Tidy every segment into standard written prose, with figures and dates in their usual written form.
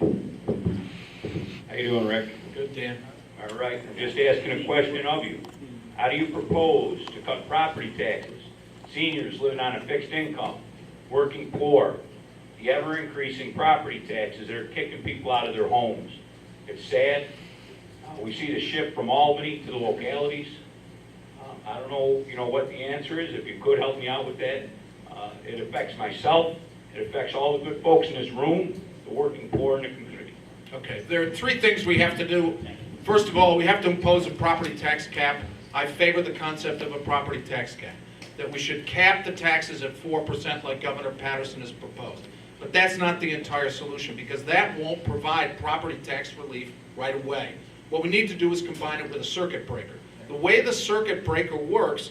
How you doing, Rick? Good, Dan. All right, I'm just asking a question of you. How do you propose to cut property taxes? Seniors living on a fixed income, working poor, the ever-increasing property taxes that are kicking people out of their homes. It's sad. We see the shift from Albany to the localities. I don't know, what the answer is. If you could help me out with that. It affects myself. It affects all the good folks in this room, the working poor in the community. Okay, there are three things we have to do. First of all, we have to impose a property tax cap. I favor the concept of a property tax cap, that we should cap the taxes at 4% like Governor Patterson has proposed. But that's not the entire solution, because that won't provide property tax relief right away. What we need to do is combine it with a circuit breaker. The way the circuit breaker works,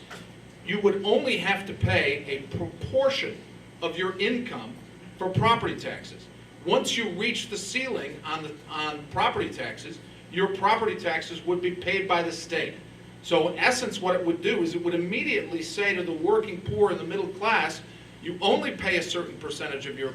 you would only have to pay a proportion of your income for property taxes. Once you reach the ceiling on property taxes, your property taxes would be paid by the state. So in essence, what it would do is it would immediately say to the working poor and the middle class, you only pay a certain percentage of your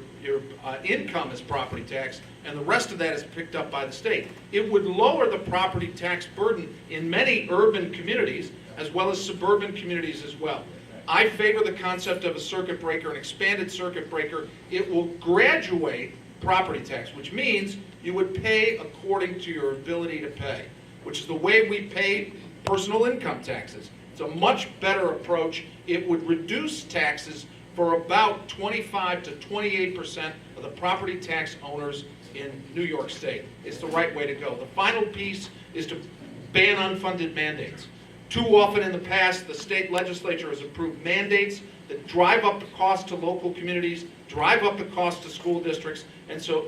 income as property tax, and the rest of that is picked up by the state. It would lower the property tax burden in many urban communities as well as suburban communities as well. I favor the concept of a circuit breaker, an expanded circuit breaker. It will graduate property tax, which means you would pay according to your ability to pay, which is the way we pay personal income taxes. It's a much better approach. It would reduce taxes for about 25 to 28% of the property tax owners in New York State. It's the right way to go. The final piece is to ban unfunded mandates. Too often in the past, the state legislature has approved mandates that drive up the cost to local communities, drive up the cost to school districts, and so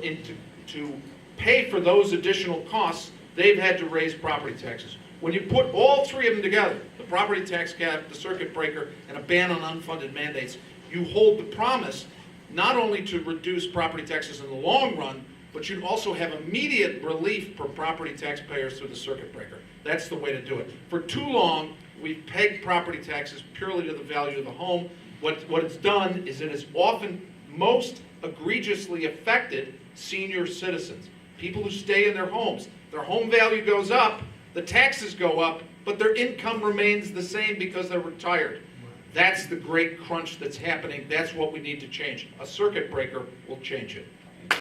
to pay for those additional costs, they've had to raise property taxes. When you put all three of them together, the property tax cap, the circuit breaker, and a ban on unfunded mandates, you hold the promise not only to reduce property taxes in the long run, but you'd also have immediate relief for property taxpayers through the circuit breaker. That's the way to do it. For too long, we've pegged property taxes purely to the value of the home. What it's done is it has often most egregiously affected senior citizens, people who stay in their homes. Their home value goes up, the taxes go up, but their income remains the same because they're retired. That's the great crunch that's happening. That's what we need to change. A circuit breaker will change it.